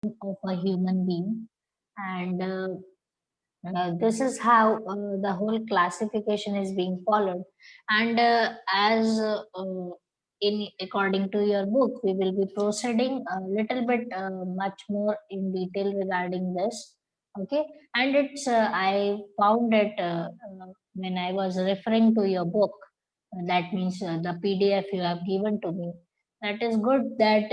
of a human being, and this is how the whole classification is being followed. And as in according to your book, we will be proceeding a little bit much more in detail regarding this. Okay, and it's I found it when I was referring to your book. That means the PDF you have given to me. That is good that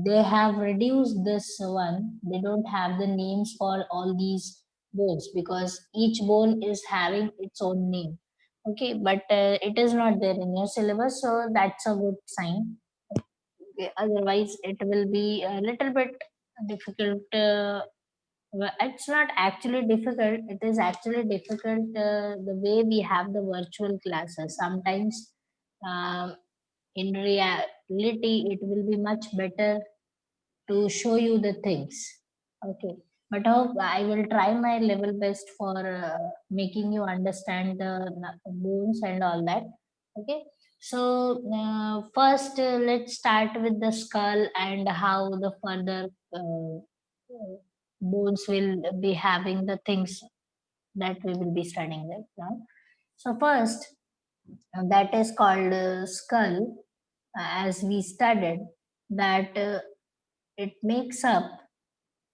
they have reduced this one. They don't have the names for all these bones because each bone is having its own name. Okay, but it is not there in your syllabus, so that's a good sign. Okay, otherwise it will be a little bit difficult. Well, it's not actually difficult. It is actually difficult the way we have the virtual classes. Sometimes, um, in reality, it will be much better to show you the things. Okay, but hope I will try my level best for making you understand the bones and all that. Okay, so first let's start with the skull and how the further bones will be having the things that we will be studying right now. So first, that is called skull, as we studied that it makes up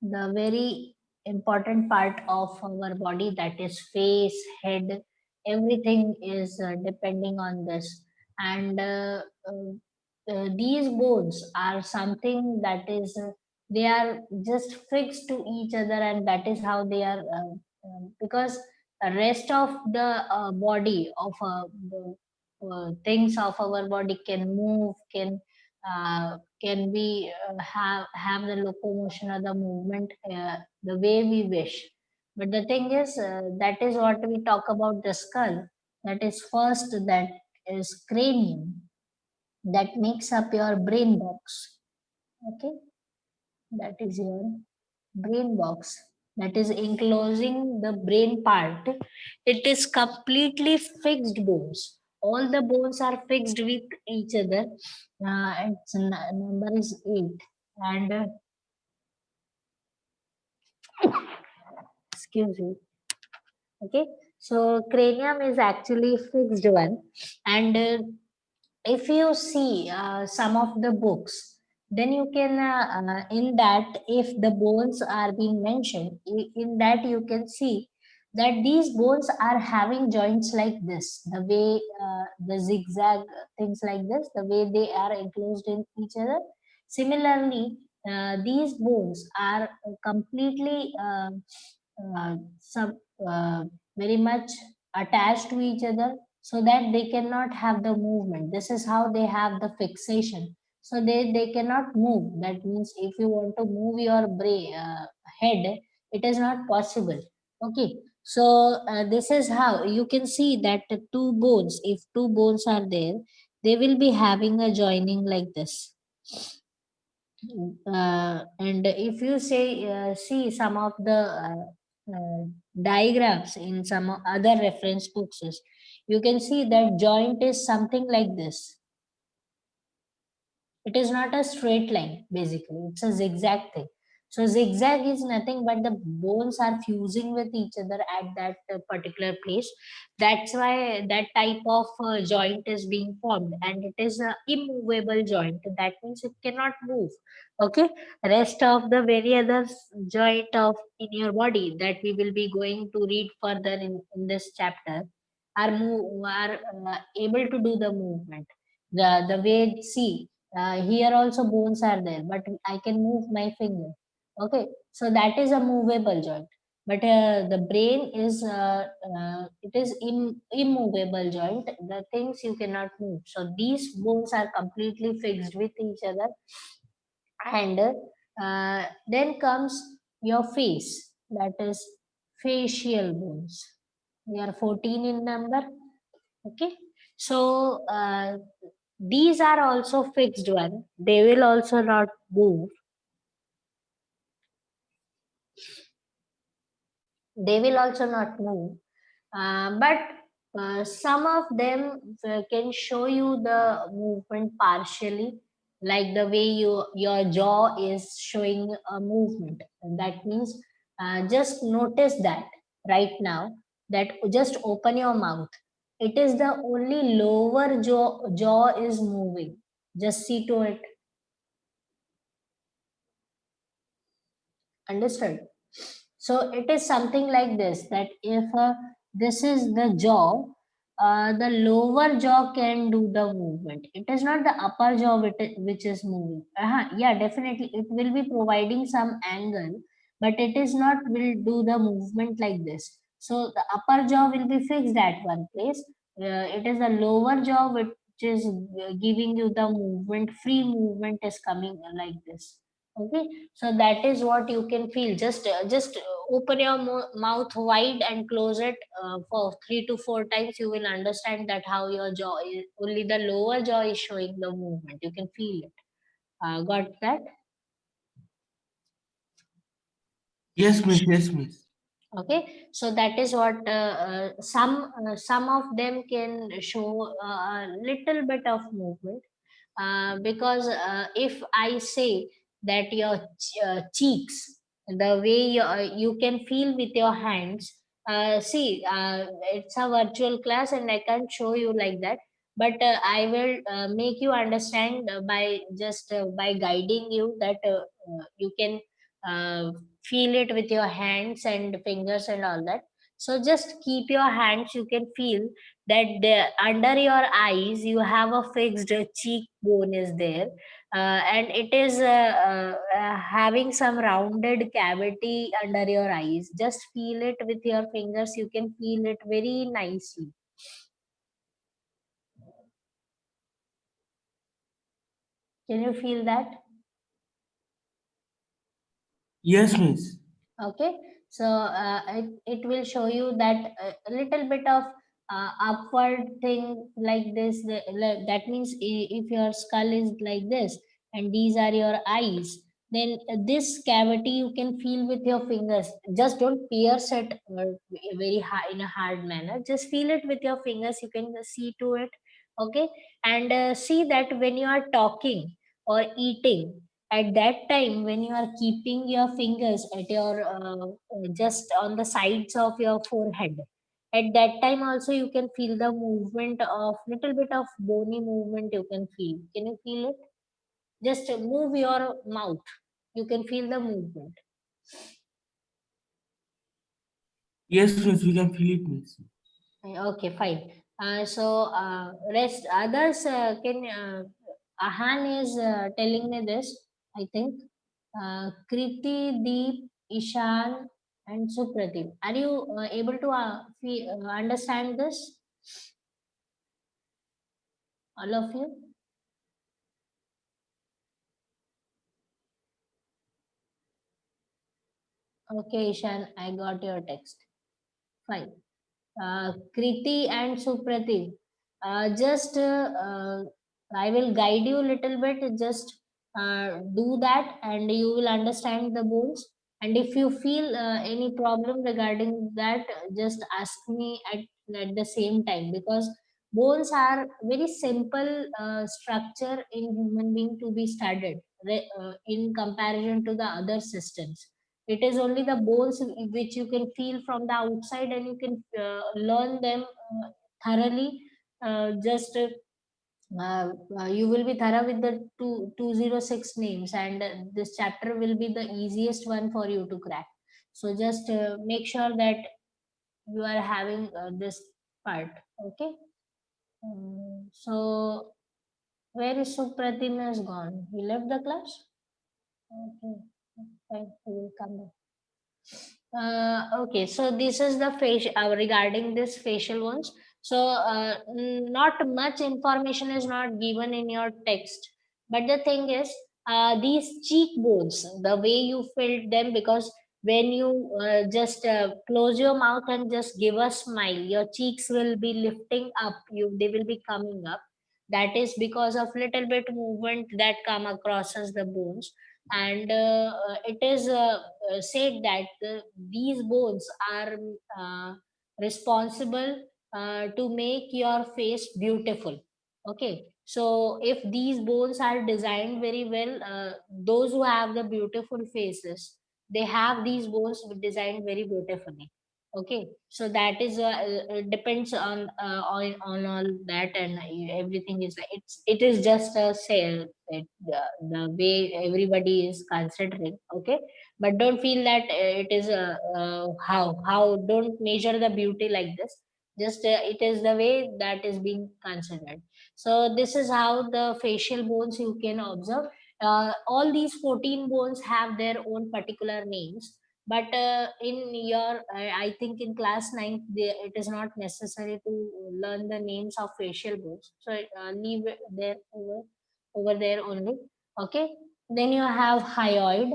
the very important part of our body, that is face, head, everything is depending on this. And these bones are something that is they are just fixed to each other, and that is how they are because the rest of the body of the things of our body can move, can be have the locomotion or the movement the way we wish. But the thing is, that is what we talk about the skull. That is first, that is cranium, that makes up your brain box. Okay, that is your brain box, that is enclosing the brain part. It is completely fixed bones. All the bones are fixed with each other. Its number is 8. And excuse me. Okay, so cranium is actually fixed one. And if you see some of the books, then you can in that, if the bones are being mentioned, in that you can see that these bones are having joints like this, the way the zigzag things like this, the way they are enclosed in each other. Similarly, these bones are completely sub, uh, very much attached to each other, so that they cannot have the movement. This is how they have the fixation. So they cannot move. That means if you want to move your brain head, it is not possible. Okay. So this is how you can see that the two bones, if two bones are there, they will be having a joining like this. And if you say see some of the diagrams in some other reference books, you can see that joint is something like this. It is not a straight line, basically it's a zigzag thing. So zigzag is nothing but the bones are fusing with each other at that particular place. That's why that type of joint is being formed, and it is a immovable joint. That means it cannot move. Okay, rest of the very other joint of in your body that we will be going to read further in this chapter are able to do the movement. The way, see, here also bones are there, but I can move my finger. Okay, so that is a movable joint. But the brain is it is immovable joint. The things you cannot move. So these bones are completely fixed with each other. And then comes your face. That is facial bones. We are 14 in number. Okay, so these are also fixed one. They will also not move. They will also not move. But some of them can show you the movement partially. like the way your jaw is showing a movement. That means just notice that right now, that just open your mouth. It is the only lower jaw is moving. Just see to it. Understood? So it is something like this, that if this is the jaw, the lower jaw can do the movement. It is not the upper jaw which is moving. Yeah, definitely it will be providing some angle, but it is not will do the movement like this. So the upper jaw will be fixed at one place. It is the lower jaw which is giving you the movement. Free movement is coming like this. Okay, so that is what you can feel. Just open your mouth wide and close it for 3 to 4 times. You will understand that how your jaw is, only the lower jaw is showing the movement. You can feel it. Got that? Yes, miss. Yes, miss. Okay, so that is what some of them can show a little bit of movement, because if I say that your cheeks, the way you can feel with your hands, see, it's a virtual class and I can't show you like that, but I will make you understand by just by guiding you, that you can uh, feel it with your hands and fingers and all that. So just keep your hands, you can feel that under your eyes you have a fixed cheekbone is there, and it is having some rounded cavity under your eyes. Just feel it with your fingers, you can feel it very nicely. Can you feel that? Yes, miss. Okay, so it will show you that a little bit of upward thing like this. That means if your skull is like this and these are your eyes, then this cavity you can feel with your fingers. Just don't pierce it very hard in a hard manner. Just feel it with your fingers, you can see to it. Okay, and see that when you are talking or eating, at that time when you are keeping your fingers at your just on the sides of your forehead, at that time also you can feel the movement of little bit of bony movement. You can you feel it? Just move your mouth, you can feel the movement. Yes, miss. We can feel it, miss. Okay, fine. So rest others can Ahan is telling me this, I think. Kriti, Deep, Ishan, and Supratim. Are you able to understand this? All of you? Okay, Ishan, I got your text. Fine. Kriti and Supratim. Just I will guide you a little bit. Just do that, and you will understand the bones. And if you feel any problem regarding that, just ask me at the same time, because bones are very simple structure in human being to be studied in comparison to the other systems. It is only the bones which you can feel from the outside, and you can learn them thoroughly. Just you will be thorough with the 206 names, and this chapter will be the easiest one for you to crack. So just make sure that you are having this part. Okay. So where is Supratim has gone? He left the class. Okay, fine. He will come back. Okay, so this is the facial regarding this facial ones. So not much information is not given in your text, but the thing is, these cheekbones, the way you filled them, because when you just close your mouth and just give a smile, your cheeks will be lifting up. They will be coming up. That is because of little bit movement that come across as the bones, and it is said that these bones are responsible to make your face beautiful. Okay, So if these bones are designed very well, those who have the beautiful faces, they have these bones designed very beautifully. Okay, so that is depends on all that, and everything is like it is just a say the way everybody is considering. Okay, but don't feel that it is how don't measure the beauty like this. Just it is the way that is being considered. So this is how the facial bones you can observe. All these 14 bones have their own particular names, but in your I think in class 9 it is not necessary to learn the names of facial bones, so leave it there over there only. Okay, then you have hyoid,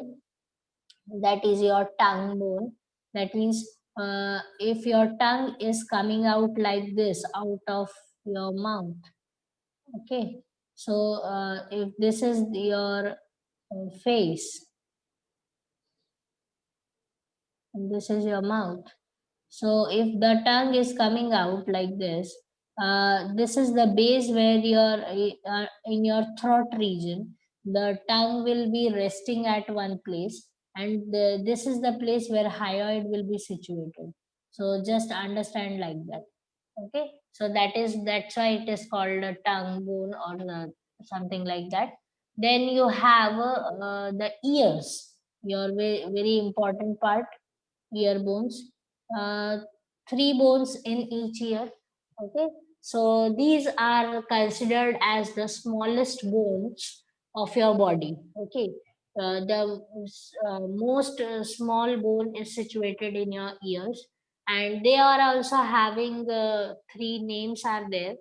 that is your tongue bone. That means if your tongue is coming out like this out of your mouth. Okay, so if this is your face and this is your mouth, so if the tongue is coming out like this is the base where your in your throat region, the tongue will be resting at one place, and this is the place where hyoid will be situated. So just understand like that. Okay, so that's why it is called a tongue bone or something like that. Then you have the ears, your very important part, ear bones. uh, Three bones in each ear. Okay, so these are considered as the smallest bones of your body. Okay, the most small bone is situated in your ears, and they are also having three names are there: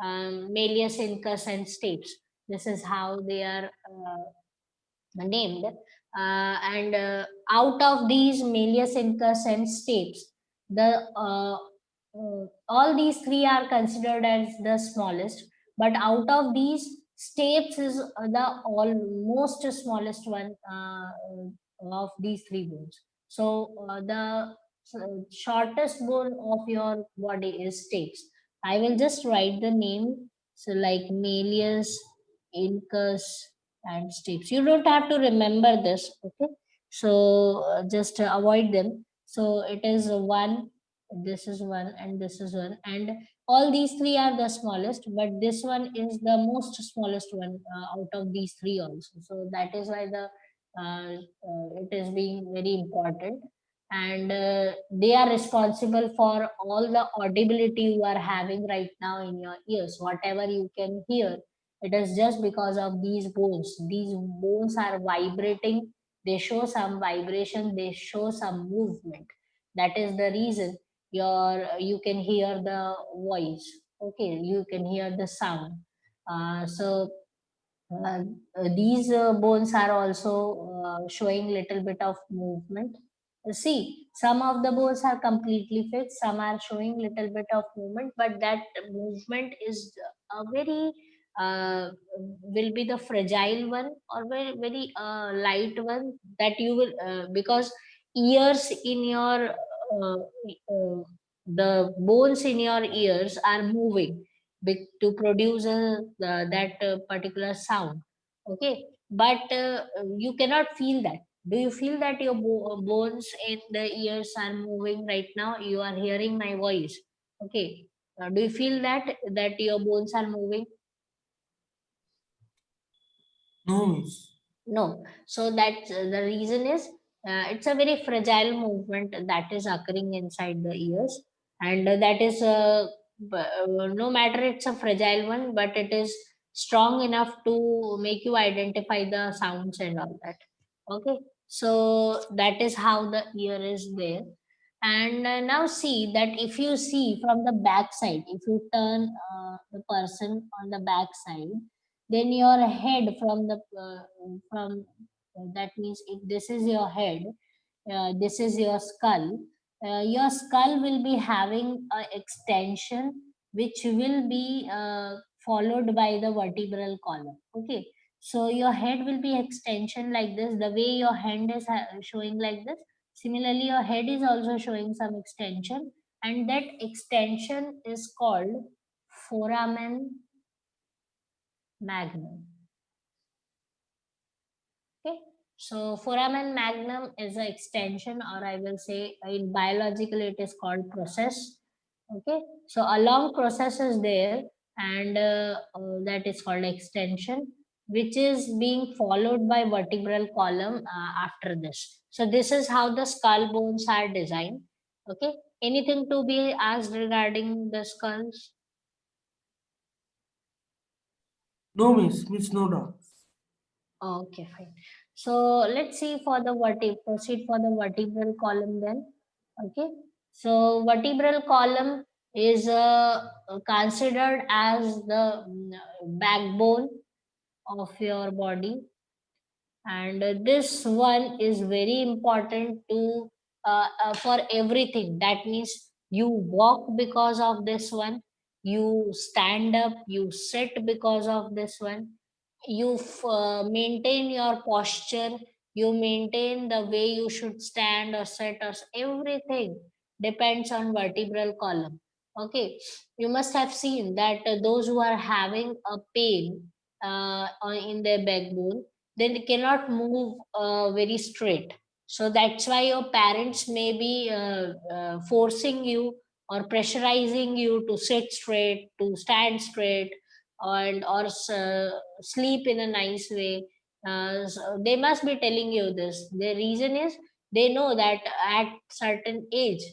malleus, incus, and stapes. This is how they are named. And out of these malleus, incus, and stapes, the all these three are considered as the smallest. But out of these, stapes is the almost smallest one of these three bones. So shortest bone of your body is stapes. I will just write the name. So like malleus, incus, and steps. You don't have to remember this, okay? So just avoid them. So it is one, this is one, and this is one, and all these three are the smallest, but this one is the most smallest one out of these three also. So that is why the it is being very important, and they are responsible for all the audibility you are having right now in your ears. Whatever you can hear, it is just because of these bones. These bones are vibrating, they show some vibration, they show some movement. That is the reason you can hear the voice. Okay, you can hear the sound. So uh, these bones are also showing little bit of movement. See, some of the bones are completely fixed, some are showing little bit of movement, but that movement is a very will be the fragile one, or very light one, that you will because ears in your the bones in your ears are moving to produce that particular sound. Okay, but you cannot feel that. Do you feel that your bones in the ears are moving right now? You are hearing my voice. Okay, do you feel that your bones are moving? No, miss. No. So that the reason is it's a very fragile movement that is occurring inside the ears, and that is no matter it's a fragile one, but it is strong enough to make you identify the sounds and all that. Okay, so that is how the ear is there. And now see that if you see from the back side, if you turn the person on the back side, then your head from that means if this is your head, this is your skull. Your skull will be having a extension which will be followed by the vertebral column. Okay, so your head will be extension like this, the way your hand is showing like this. Similarly, your head is also showing some extension, and that extension is called foramen magnum. Okay, so foramen magnum is an extension, or I will say in biological it is called process. Okay, so a long process is there, and that is called extension, which is being followed by vertebral column after this. So this is how the skull bones are designed. Okay, anything to be asked regarding the skulls? No, miss, no doubt. Okay, fine. So let's see for the proceed for the vertebral column then. Okay. So vertebral column is considered as the backbone of your body, and this one is very important to for everything. That means you walk because of this one, you stand up, you sit because of this one, you maintain your posture, you maintain the way you should stand or sit, or everything depends on vertebral column. Okay, you must have seen that those who are having a pain in their backbone, they cannot move very straight. So that's why your parents may be forcing you or pressurizing you to sit straight, to stand straight, and or sleep in a nice way. So they must be telling you this. The reason is they know that at certain age,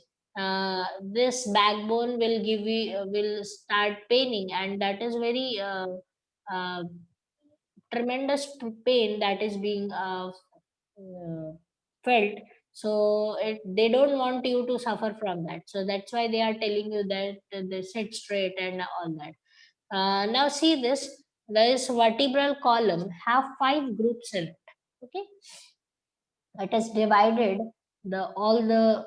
this backbone will give you will start paining, and that is very uh, tremendous pain that is being felt. So they don't want you to suffer from that, so that's why they are telling you that they sit straight and all that. Now see this vertebral column have 5 groups in it. Okay, it is divided, the all the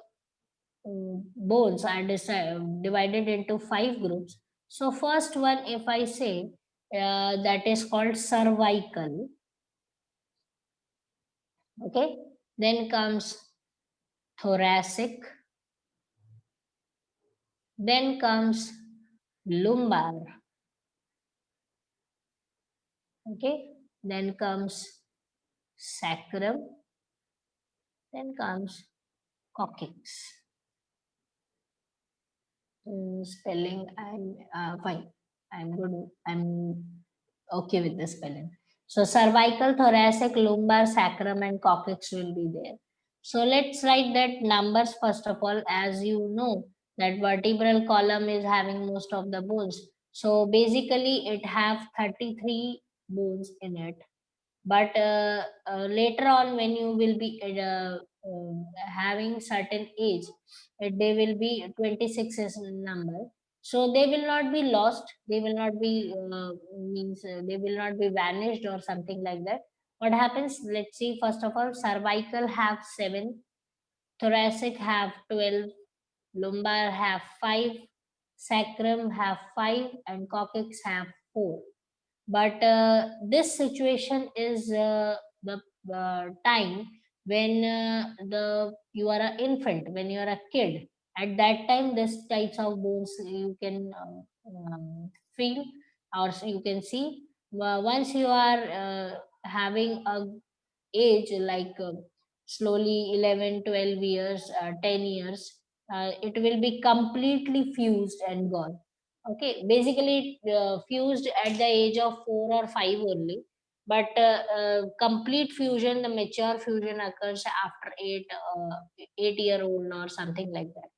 bones are divided into 5 groups. So first one, if I say, that is called cervical. Okay, then comes thoracic, then comes lumbar. Okay, then comes sacrum, then comes coccyx. Spelling, I'm fine. I'm good. I'm okay with the spelling. So cervical, thoracic, lumbar, sacrum, and coccyx will be there. So let's write that numbers first of all. As you know, that vertebral column is having most of the bones. So basically, it have 33 bones in it, but later on when you will be having certain age, they will be 26 is number. So they will not be lost, they will not be means they will not be vanished or something like that. What happens, let's see, first of all, cervical have 7, thoracic have 12, lumbar have 5, sacrum have 5, and coccyx have 4. But this situation is the time when the you are an infant, when you are a kid. At that time, this types of bones you can feel, or you can see. Once you are having a age like slowly 11, 12 years, 10 years, it will be completely fused and gone. Okay, basically fused at the age of 4 or 5 only, but complete fusion, the mature fusion occurs after 8 year old or something like that.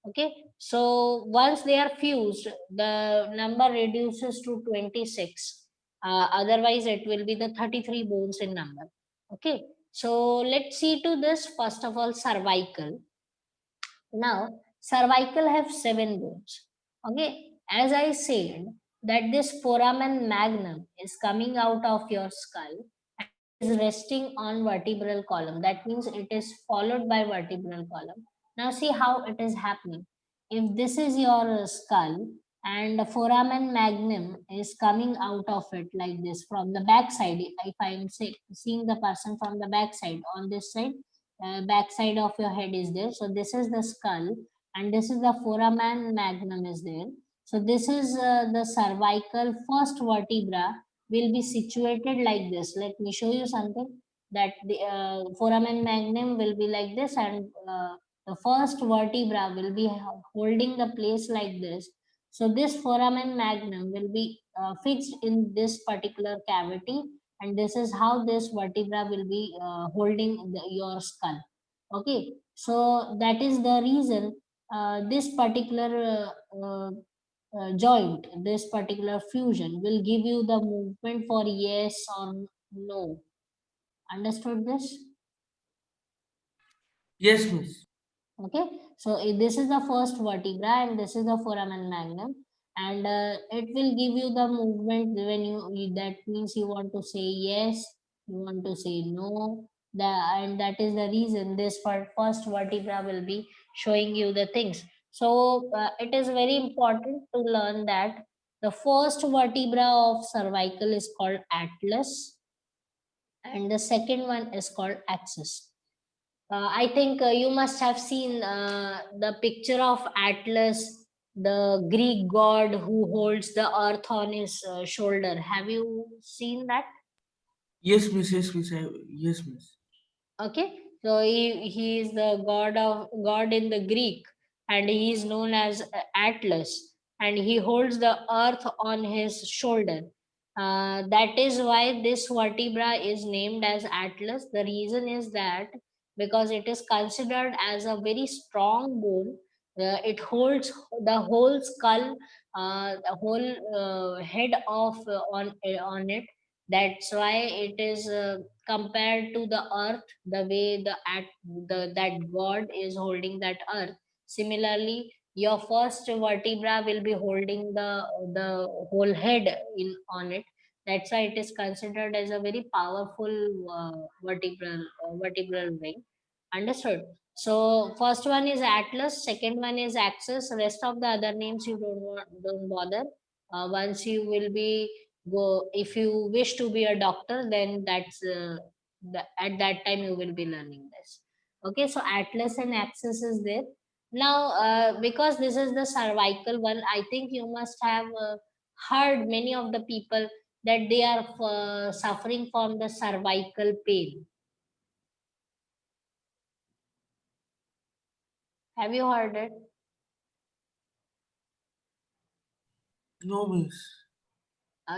Okay, so once they are fused, the number reduces to 26. Otherwise, it will be the 33 bones in number. Okay, so let's see to this first of all, cervical. Now, cervical have 7 bones. Okay, as I said, that this foramen magnum is coming out of your skull, is resting on vertebral column. That means it is followed by vertebral column. Now see how it is happening. If this is your skull and the foramen magnum is coming out of it like this from the back side, if I am seeing the person from the back side, on this side, back side of your head is there. So this is the skull, and this is the foramen magnum is there. So this is the cervical first vertebra will be situated like this. Let me show you something, that the foramen magnum will be like this, and the first vertebra will be holding the place like this. So this foramen magnum will be fixed in this particular cavity, and this is how this vertebra will be holding your skull. Okay, so that is the reason this particular joint, this particular fusion will give you the movement for yes or no. Understood this? Yes, miss. Okay, so this is the first vertebra and this is the foramen magnum, and it will give you the movement when that means you want to say yes, you want to say no, and that is the reason this first vertebra will be showing you the things. So it is very important to learn that the first vertebra of cervical is called atlas, and the second one is called axis. I think you must have seen the picture of Atlas, the Greek god who holds the earth on his shoulder. Have you seen that? Yes, miss. Yes, miss. Yes, miss. Okay, so he is the god in the Greek, and he is known as Atlas, and he holds the earth on his shoulder. That is why this vertebra is named as Atlas. The reason is that because it is considered as a very strong bone. It holds the whole skull, the whole head of on it. That's why it is compared to the earth, the way the that god is holding that earth. Similarly, your first vertebra will be holding the whole head in on it. That's why it is considered as a very powerful vertebral ring. Understood? So first one is Atlas, second one is Axis. Rest of the other names you don't bother. Once you will be go, if you wish to be a doctor, then that's at that time you will be learning this. Okay, so Atlas and Axis is there. Now, because this is the cervical one, I think you must have heard many of the people that they are suffering from the cervical pain. Have you heard it? No, miss.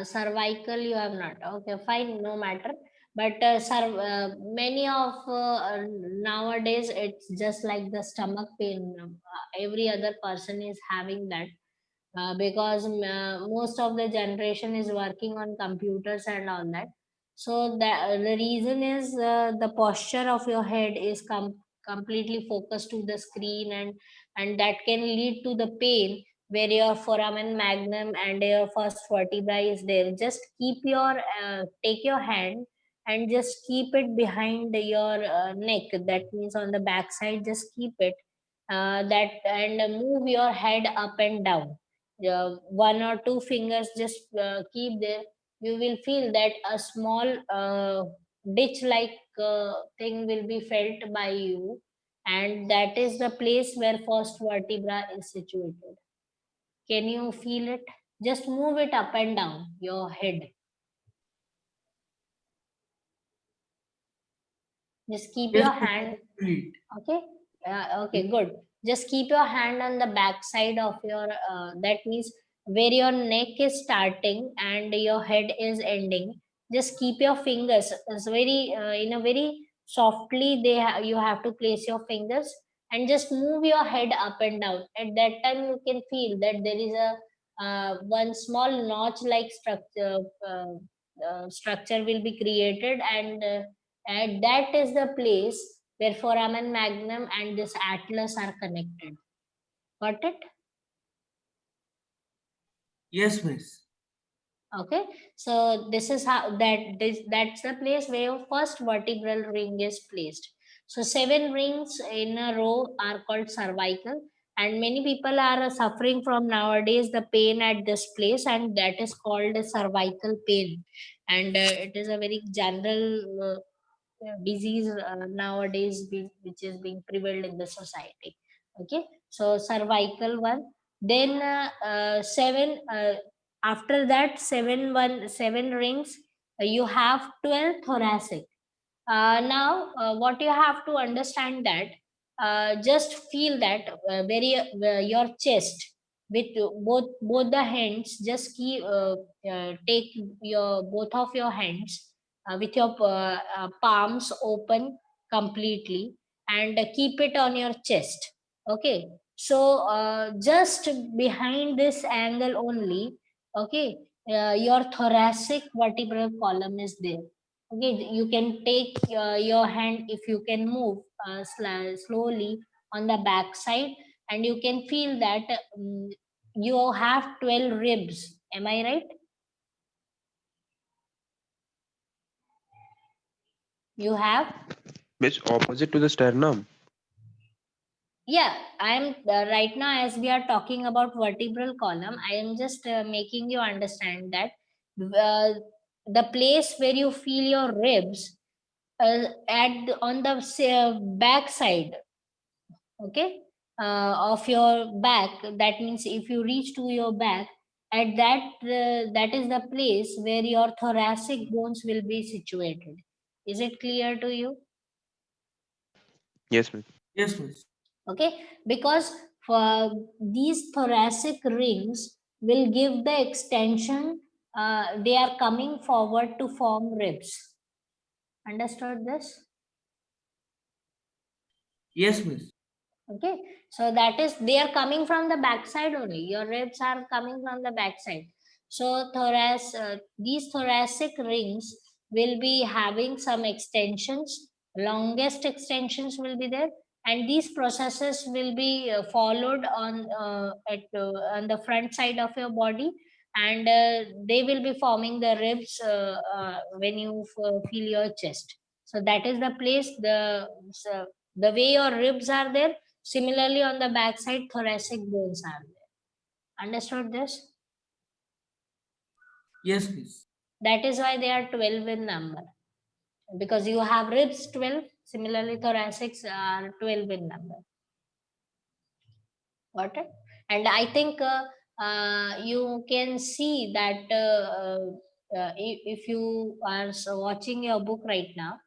Cervical you have not. Okay, fine, no matter. But many of nowadays it's just like the stomach pain. Every other person is having that, because most of the generation is working on computers and all that. So the reason is the posture of your head is completely focused to the screen, and that can lead to the pain where your foramen magnum and your first vertebra is there. Just keep your take your hand and just keep it behind your neck. That means on the back side, just keep it that, and move your head up and down. One or two fingers just keep there. You will feel that a small ditch like thing will be felt by you, and that is the place where first vertebra is situated. Can you feel it? Just move it up and down your head. Just keep Yes, your miss. hand. Complete. Okay. Okay, good. Just keep your hand on the back side of your, that means where your neck is starting and your head is ending. Just keep your fingers. It's very, in a very softly, you have to place your fingers and just move your head up and down. At that time, you can feel that there is a one small notch like structure will be created, and that is the place where foramen magnum and this atlas are connected. Got it? Yes, miss. Okay. So this is how that's the place where your first vertebral ring is placed. So seven rings in a row are called cervical, and many people are suffering from nowadays the pain at this place, and that is called a cervical pain. And it is a very general disease nowadays which is being prevalent in the society. Okay, so cervical one, then seven. After that, seven rings, you have 12 thoracic. Now, what you have to understand that, just feel that your chest with both the hands. Just take your both of your hands with your palms open completely, and keep it on your chest. Okay, so just behind this angle only. Okay, your thoracic vertebral column is there. Okay, you can take your hand, if you can move slowly on the back side, and you can feel that you have 12 ribs. Am I right? You have. Which opposite to the sternum. Yeah, I'm right now, as we are talking about vertebral column, I am just making you understand that uh, the place where you feel your ribs, on the back side. Okay, of your back. That means if you reach to your back, at that is the place where your thoracic bones will be situated. Is it clear to you? Yes, miss. Yes, miss. Okay, because for these thoracic rings will give the extension. They are coming forward to form ribs. Understood this? Yes, miss. Okay, so that is, they are coming from the backside only. Your ribs are coming from the backside. So these thoracic rings will be having some extensions. Longest extensions will be there, and these processes will be followed on the front side of your body, and they will be forming the ribs when you feel your chest. So that is the place, the way your ribs are there. Similarly, on the backside, thoracic bones are there. Understood this? Yes, miss. That is why they are 12 in number. Because you have ribs 12, similarly, thoracics are 12 in number. Got it? And I think you can see that if you are watching your book right now,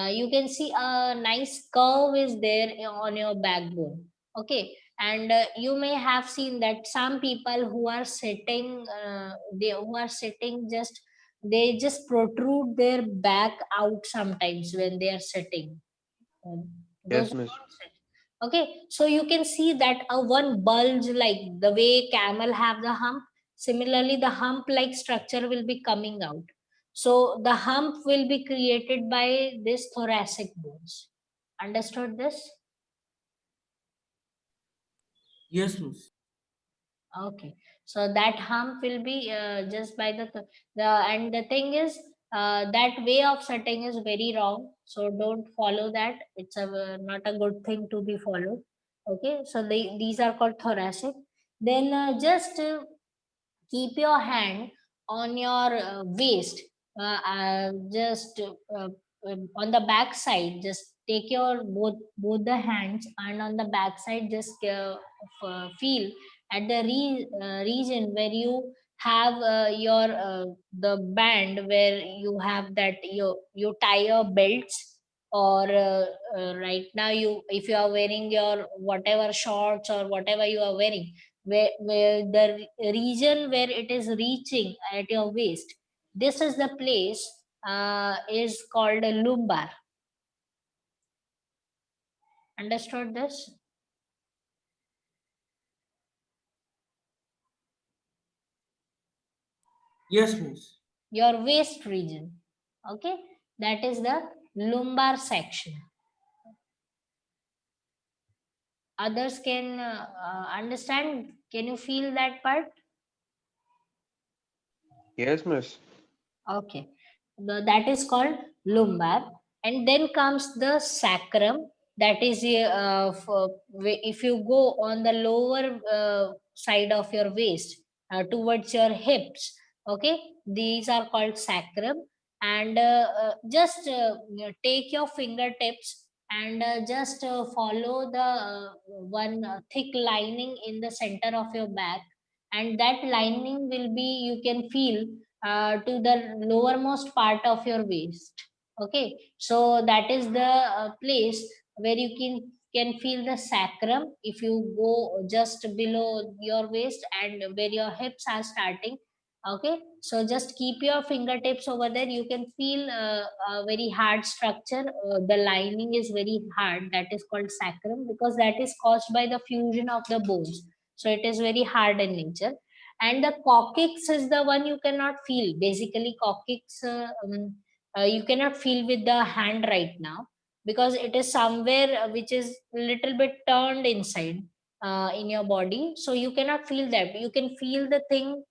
you can see a nice curve is there on your backbone. Okay, and you may have seen that some people who are sitting, just, they just protrude their back out sometimes when they are sitting. Those Yes, who miss. don't sit. Okay, so you can see that a one bulge, like the way camel have the hump. Similarly, the hump like structure will be coming out. So the hump will be created by this thoracic bones. Understood this? Yes, miss. Okay, so that hump will be just by the and the thing is, that way of setting is very wrong. So don't follow that. It's not a good thing to be followed. Okay, so these are called thoracic. Then just keep your hand on your waist, just on the back side. Just take your both the hands, and on the back side just feel at the region where you have the band where you have that you tie your belts, or right now, you if you are wearing your whatever shorts or whatever you are wearing, where the region where it is reaching at your waist, this is the place is called a lumbar. Understood this? Yes, miss. Your waist region. Okay, that is the lumbar section. Others can understand. Can you feel that part? Yes, miss. Okay, that is called lumbar, and then comes the sacrum. That is if you go on the lower side of your waist towards your hips. Okay, these are called sacrum, and just take your fingertips and just follow the one thick lining in the center of your back, and that lining will be, you can feel to the lowermost part of your waist. Okay, so that is the place where you can feel the sacrum. If you go just below your waist and where your hips are starting. Okay, so just keep your fingertips over there. You can feel a very hard structure. The lining is very hard. That is called sacrum because that is caused by the fusion of the bones. So it is very hard in nature. And the coccyx is the one you cannot feel. Basically, coccyx you cannot feel with the hand right now because it is somewhere which is little bit turned inside in your body. So you cannot feel that. You can feel the thing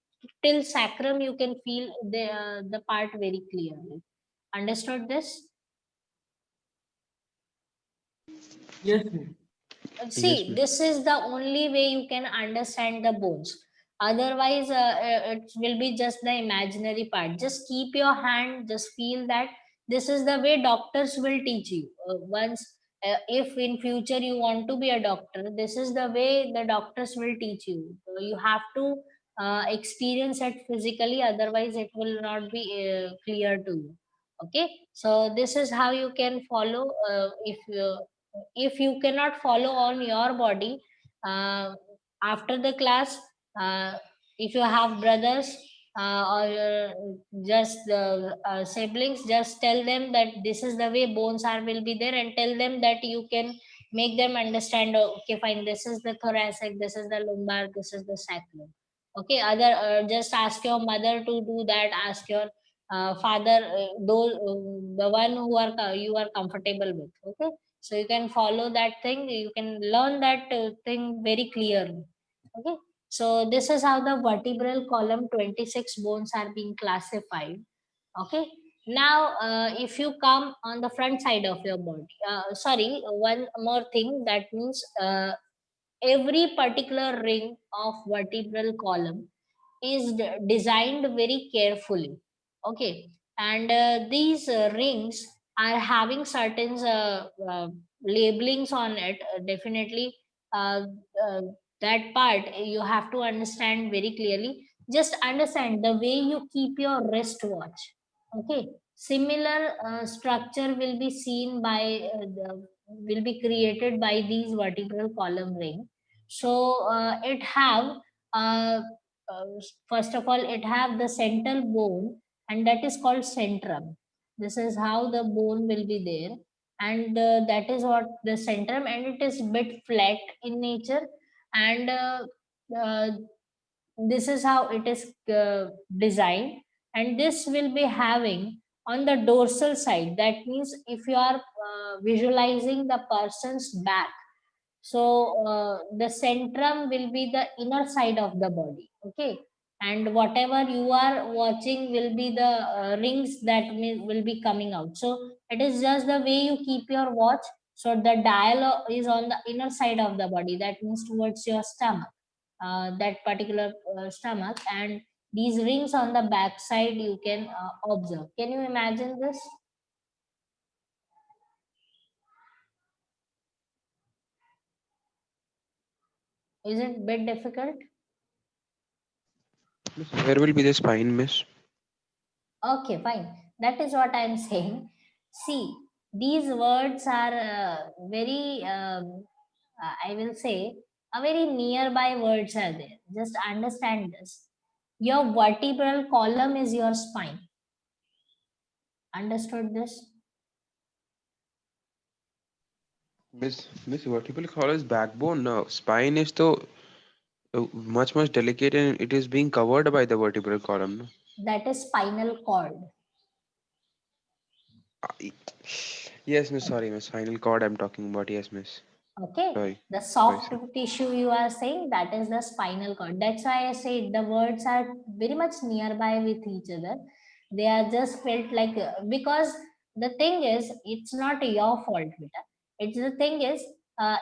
till sacrum. You can feel the part very clearly. Understood this? Yes, miss. Yes, See, miss. this is the only way you can understand the bones. Otherwise it will be just the imaginary part. Just keep your hand, just feel that. This is the way doctors will teach you. Once if in future you want to be a doctor, this is the way the doctors will teach you. You have to experience it physically, otherwise it will not be clear to you. Okay, so this is how you can follow. If you cannot follow on your body, uh, after the class, uh, if you have brothers or just siblings, just tell them that this is the way bones are will be there, and tell them that you can make them understand. Okay, fine, this is the thoracic, this is the lumbar, this is the sacrum. Okay, other just ask your mother to do that. Ask your father, those the one who are you are comfortable with. Okay, so you can follow that thing, you can learn that thing very clearly. Okay, so this is how the vertebral column 26 bones are being classified. Okay, now if you come on the front side of your body, sorry, one more thing, that means every particular ring of vertebral column is designed very carefully. Okay, and these rings are having certain labelings on it. Definitely uh, uh, that part you have to understand very clearly. Just understand the way you keep your wristwatch. Okay, similar structure will be seen by will be created by these vertebral column ring. So it have uh, uh, first of all, it have the central bone, and that is called centrum. This is how the bone will be there, and that is what the centrum, and it is bit flat in nature. And uh, this is how it is designed, and this will be having on the dorsal side. That means if you are visualizing the person's back, so the centrum will be the inner side of the body. Okay, and whatever you are watching will be the rings that will be coming out. So it is just the way you keep your watch. So the dial is on the inner side of the body, that means towards your stomach, that particular stomach, and these rings on the back side you can observe. Can you imagine this? Is it bit difficult? Miss, where will be the spine, miss? Okay, fine. That is what I'm saying. See, these words are very, I will say, a very nearby words are there. Just understand this. Your vertebral column is your spine. Understood this? Miss, vertebral column is backbone. No, spine is the much delicate and it is being covered by the vertebral column. No? That is spinal cord. I- Yes, miss. Sorry, miss. Spinal cord. I'm talking about. Yes, miss. Okay, Sorry. the Sorry, soft sir. tissue you are saying, that is the spinal cord. That's why I said the words are very much nearby with each other. They are just felt like because the thing is, it's not your fault, Vita. It's the thing is,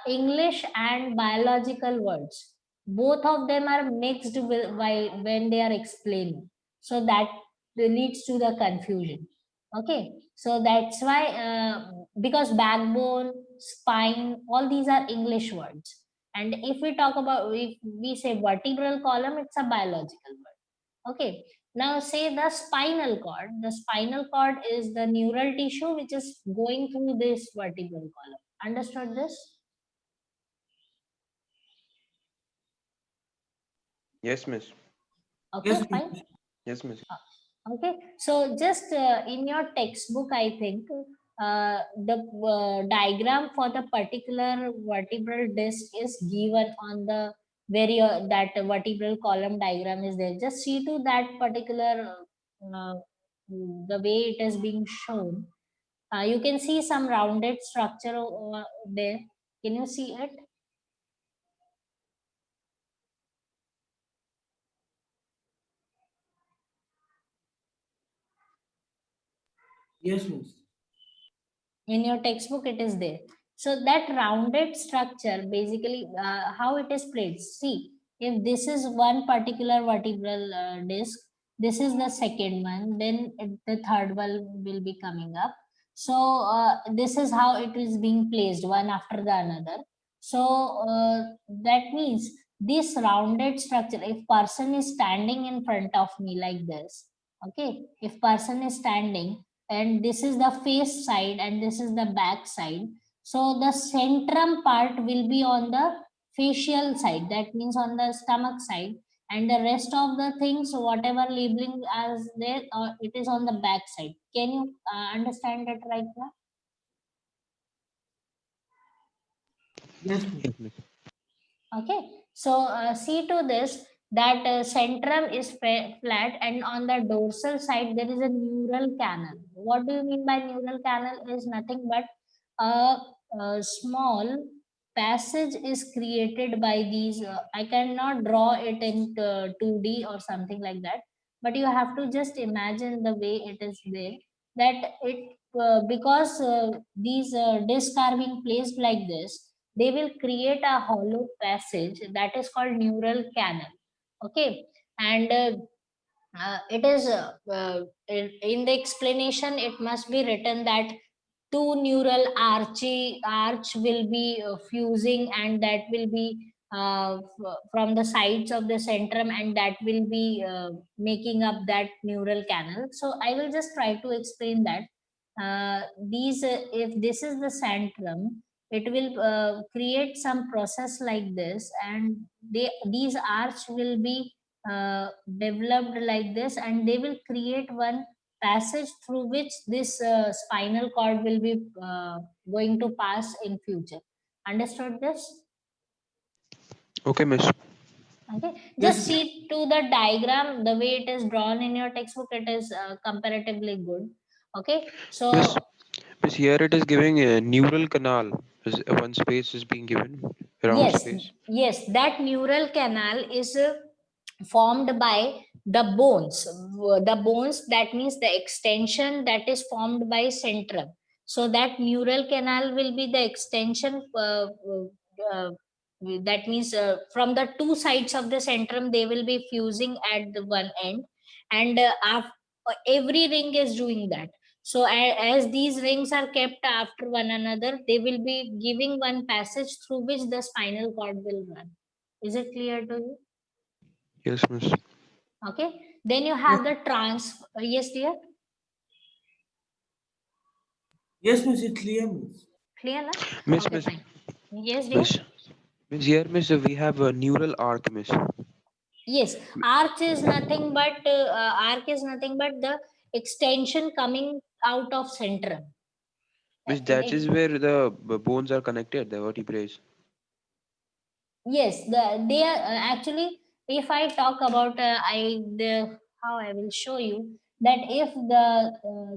English and biological words, both of them are mixed with, while when they are explaining. So that leads to the confusion. Okay, so that's why because backbone, spine, all these are English words. And if we talk about, if we say vertebral column, it's a biological word. Okay. Now say the spinal cord. The spinal cord is the neural tissue which is going through this vertebral column. Understood this? Yes, miss. Okay, Yes, fine. miss. Yes, miss. Okay, so just in your textbook, I think the diagram for the particular vertebral disc is given on the very that vertebral column diagram is there. Just see to that particular the way it is being shown. You can see some rounded structure there. Can you see it? Yes, miss. In your textbook it is there. So that rounded structure basically how it is placed. See, if this is one particular vertebral disc, this is the second one, then the third one will be coming up. So this is how it is being placed one after the another. So that means this rounded structure, if person is standing in front of me like this, okay, if person is standing and this is the face side and this is the back side, so the centrum part will be on the facial side, that means on the stomach side, and the rest of the things whatever labeling as there it is on the back side. Can you understand that right now? Yes, miss. Yes, miss. Okay, so see to this that centrum is flat and on the dorsal side there is a neural canal. What do you mean by neural canal? Is nothing but a small passage is created by these. I cannot draw it in 2D or something like that, but you have to just imagine the way it is there. That it because these discs are being placed like this, they will create a hollow passage that is called neural canal. Okay, and it is in the explanation it must be written that two neural arch will be fusing, and that will be from the sides of the centrum, and that will be making up that neural canal. So I will just try to explain that these if this is the centrum, it will create some process like this, and these arch will be developed like this, and they will create one passage through which this spinal cord will be going to pass in future. Understood this? Okay, miss. Okay, Yes, just miss. see to the diagram the way it is drawn in your textbook, it is comparatively good. Okay, so Miss, miss, here it is giving a neural canal. One space is being given, round yes, space. yes, that neural canal is formed by the bones. The bones, that means the extension that is formed by centrum. So that neural canal will be the extension. That means from the two sides of the centrum, they will be fusing at the one end, and every ring is doing that. So as these rings are kept after one another, they will be giving one passage through which the spinal cord will run. Is it clear to you? Yes, miss. Okay. Then you Yes, have the yes, dear. yes, miss. It's clear, miss. Clear, na? Miss, Okay, miss, fine. Yes, dear. miss. Miss, here, miss, we have a neural arc, miss. Yes, arc is nothing but the extension coming out of centrum. Miss, And that is where the bones are connected, the vertebrae. yes, they are actually. If I talk about how I will show you that if the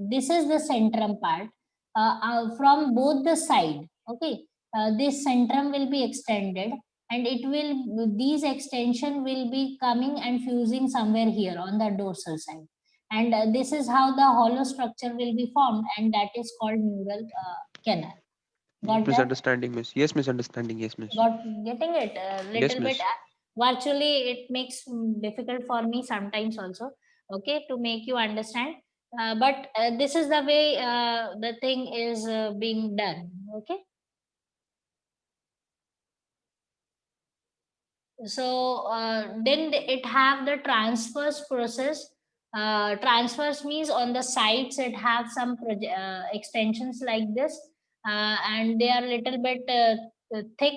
this is the centrum part from both the side. Okay, this centrum will be extended, and it will these extension will be coming and fusing somewhere here on the dorsal side, and this is how the hollow structure will be formed, and that is called neural canal. Yes, Got that? misunderstanding, miss. Yes, misunderstanding. Yes, miss. Got getting it a Yes, little bit miss. virtually it makes difficult for me sometimes also, okay, to make you understand, but this is the way the thing is being done. Okay, then it have the transverse process. Transverse means on the sides it have some extensions like this, and they are little bit thick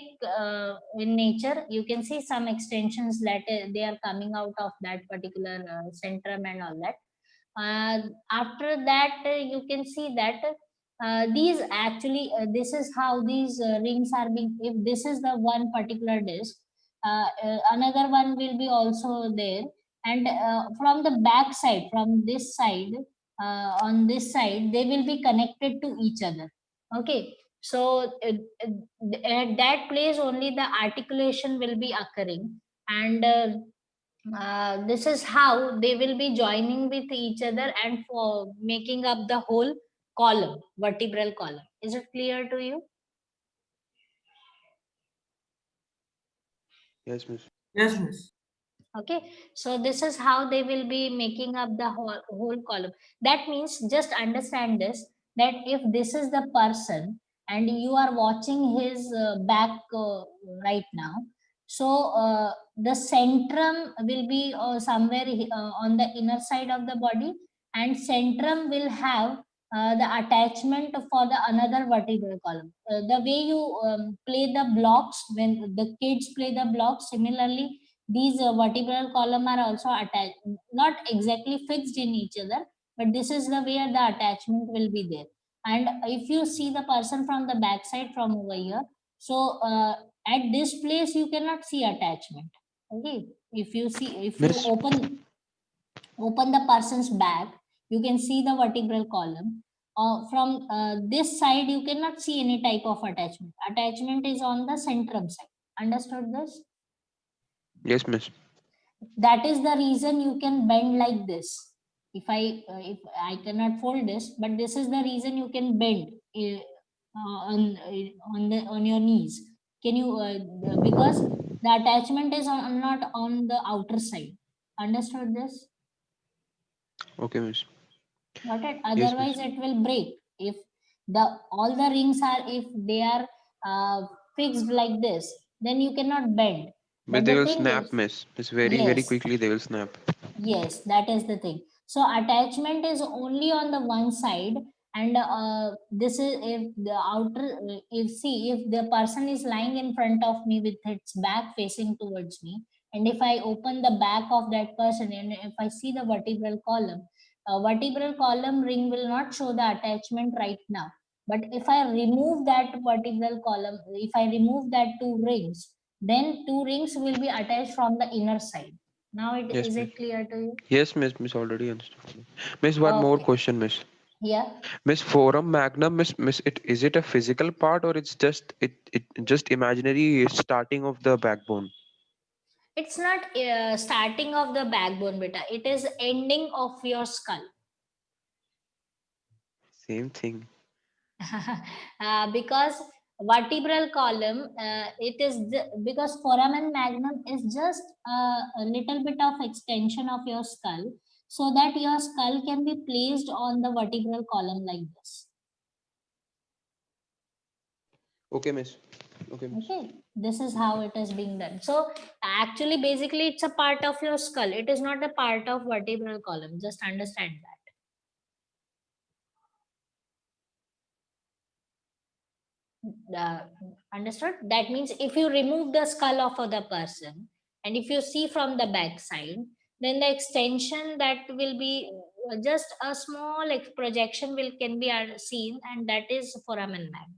in nature. You can see some extensions that they are coming out of that particular centrum and all that. After that, you can see that these actually this is how these rings are being. If this is the one particular disc, another one will be also there, and from the back side, from this side, on this side, they will be connected to each other. Okay, so at that place only the articulation will be occurring, and this is how they will be joining with each other and for making up the whole column, vertebral column. Is it clear to you? Yes, miss. Yes, miss. Okay, so this is how they will be making up the whole column. That means just understand this, that if this is the person and you are watching his back right now, so the centrum will be somewhere on the inner side of the body, and centrum will have the attachment for the another vertebral column. The way you play the blocks, when the kids play the blocks, similarly these vertebral column are also attached, not exactly fixed in each other, but this is the where the attachment will be there. And if you see the person from the back side from over here, so at this place you cannot see attachment. Okay, if you see, if you Miss, open the person's back, you can see the vertebral column. From this side you cannot see any type of attachment is on the centrum side. Understood this? yes, miss. That is the reason you can bend like this. If I cannot fold this, but this is the reason you can bend on your knees. Can you because the attachment is not on the outer side. Understood this? Okay, miss. Got it? Yes, Otherwise miss. it will break. If the all the rings are, if they are fixed like this, then you cannot bend. But But they the will thing snap, is, miss. Miss, very, very yes, quickly they will snap. yes, that is the thing. So attachment is only on the one side, and this is if the outer, if see, if the person is lying in front of me with its back facing towards me, and if I open the back of that person and if I see the vertebral column ring will not show the attachment right now. But if I remove that vertebral column, if I remove that two rings, then two rings will be attached from the inner side. Now it Yes, is miss. it clear to you? Yes, miss. Miss already understood. Miss, one more Okay. question, miss. Yeah. Miss, forum magnum, miss, it is it a physical part or it's just it just imaginary starting of the backbone? It's not starting of the backbone, beta. It is ending of your skull. Same thing. Because vertebral column, because foramen magnum is just a little bit of extension of your skull, so that your skull can be placed on the vertebral column like this. Okay, miss. Okay, miss. Okay, this is how it is being done. So actually, basically, it's a part of your skull. It is not a part of vertebral column. Just understand that. Understood? That means if you remove the skull of other person, and if you see from the back side, then the extension that will be just a small projection will can be seen, and that is foramen magnum.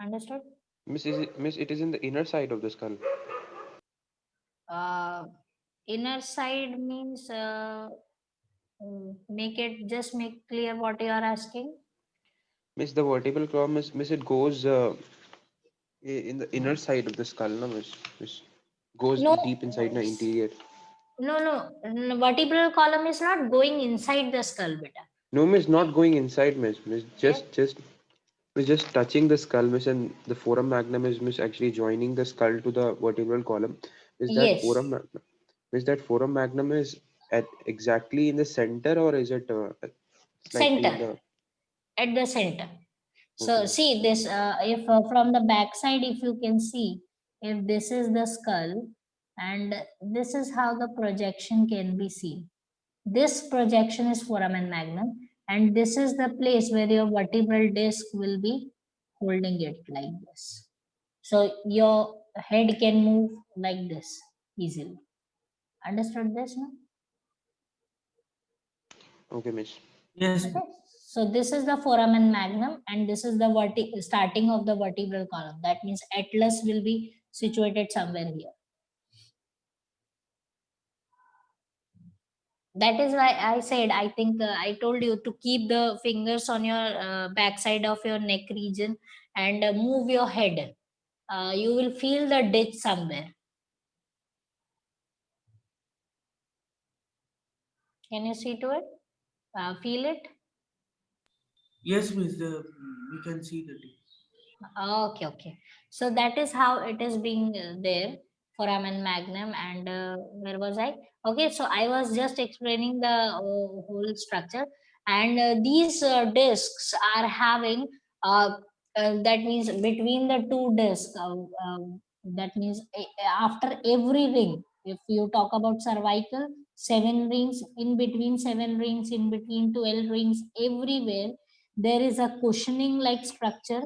Understood? Miss, miss, it is in the inner side of the skull. Uh, Inner side means make it, just make clear what you are asking. Miss, the vertebral column, miss, it goes in the inner side of the skull, no, miss, goes No, deep inside the interior. no, vertebral column is not going inside the skull, beta. No, miss, Okay. not going inside, miss, Yeah. just touching the skull, miss, and the forum magnum is miss actually joining the skull to the vertebral column. Is that Yes. forum, miss, that forum magnum is at exactly in the center, or is it slightly in Center. the? At the center. So Okay. see this, if from the back side, if you can see, if this is the skull, and this is how the projection can be seen. This projection is foramen magnum, and this is the place where your vertebral disc will be holding it like this. So your head can move like this easily. Understood this now? Okay, miss. Yes, Okay. miss. So this is the foramen magnum, and this is the starting of the vertebral column. That means atlas will be situated somewhere here. That is why I said, I think I told you to keep the fingers on your backside of your neck region, and move your head. You will feel the ditch somewhere. Can you see to it? Feel it? Yes, miss. We can see the dates. Okay, okay. So that is how it is being there, foramen magnum, and where was I? Okay, so I was just explaining the whole structure, and these discs are having that means between the two discs. That means after every ring, if you talk about cervical, 7 rings, in between 7 rings, in between 12 rings, everywhere there is a cushioning like structure.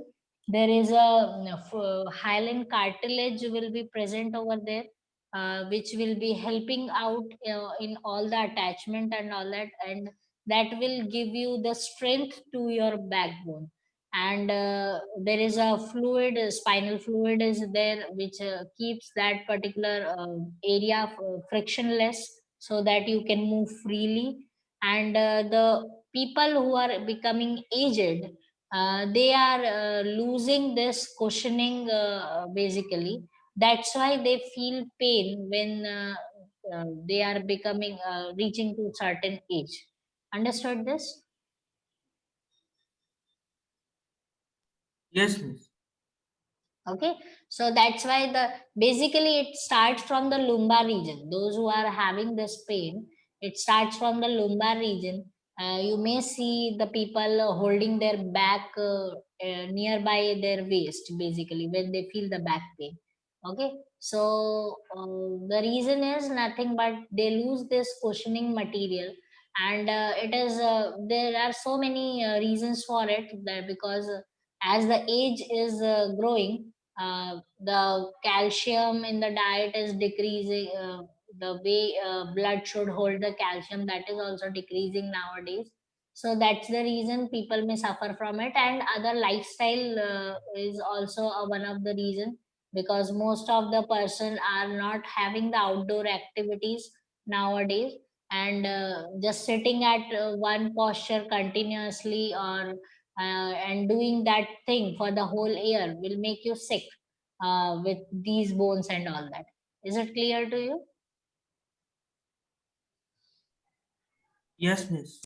There is a hyaline cartilage will be present over there, which will be helping out in all the attachment and all that, and that will give you the strength to your backbone. And there is a fluid, spinal fluid is there, which keeps that particular area frictionless, so that you can move freely. And the people who are becoming aged, they are losing this cushioning, basically. That's why they feel pain when they are becoming reaching to certain age. Understood this? Yes, miss. Okay, so that's why the basically it starts from the lumbar region. Those who are having this pain, it starts from the lumbar region. You may see the people holding their back nearby their waist, basically when they feel the back pain. Okay, so the reason is nothing but they lose this cushioning material. And it is there are so many reasons for it, that because as the age is growing, the calcium in the diet is decreasing. The way blood should hold the calcium, that is also decreasing nowadays. So that's the reason people may suffer from it, and other lifestyle is also one of the reason, because most of the person are not having the outdoor activities nowadays, and just sitting at one posture continuously, or and doing that thing for the whole year will make you sick with these bones and all that. Is it clear to you? Yes, miss.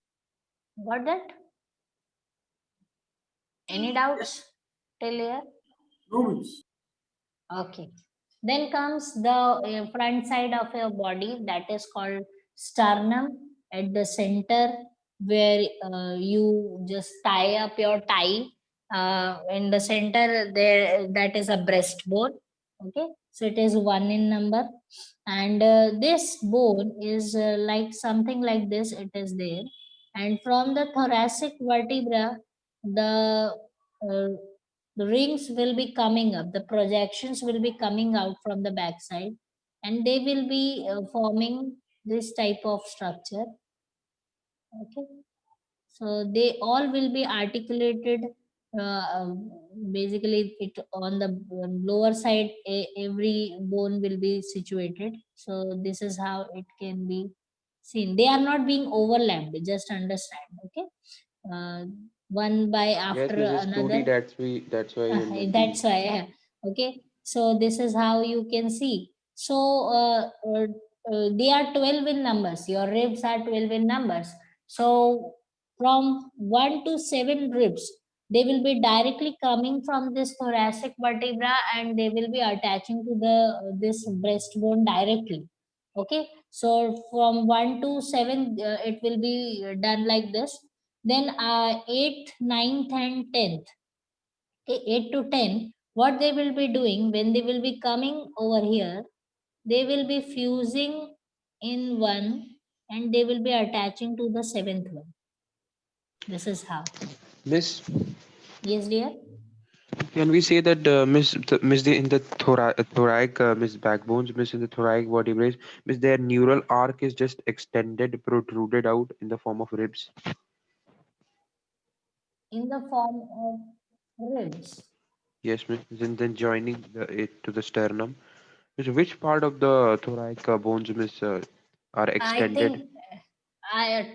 Got that? Any Yes. doubts till here? No, miss. Okay. Then comes the front side of your body, that is called sternum, at the center, where you just tie up your tie. In the center, there that is a breastbone. Okay, so it is one in number, and this bone is like something like this. It is there, and from the thoracic vertebra, uh, the rings will be coming up, the projections will be coming out from the backside, and they will be forming this type of structure. Okay, so they all will be articulated. uh, um, Basically it on the lower side, every bone will be situated. So this is how it can be seen. They are not being overlapped, just understand. Okay, uh, one by Yes, after miss. It's 2D. another. That's why you're not being. That's why, yeah. Okay, so this is how you can see. So they are 12 in numbers, your ribs are 12 in numbers. So from 1 to 7 ribs, they will be directly coming from this thoracic vertebra, and they will be attaching to the this breastbone directly. Okay, so from 1 to 7, it will be done like this. Then 8th, 9th and 10th, okay, 8 to 10, what they will be doing when they will be coming over here, they will be fusing in one and they will be attaching to the seventh one. This is how. Miss, Yes, dear. can we say that miss in the thoracic miss backbones, miss in the thoracic vertebrae, miss their neural arc is just extended, protruded out in the form of ribs? In the form of ribs. Yes, miss. Then joining it to the sternum. Miss, which part of the thoracic bones, miss, are I extended? think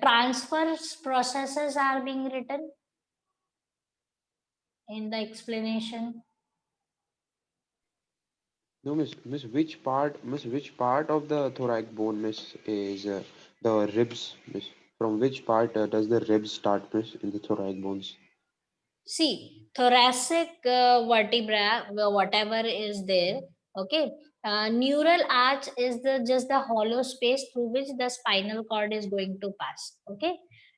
transfer processes are being written in the explanation. No, miss, which part of the thoracic bone, miss, is the ribs, miss? From which part does the ribs start, miss, in the thoracic bones? See, thoracic vertebra, whatever is there, okay. Neural arch is the just the hollow space through which the spinal cord is going to pass, okay.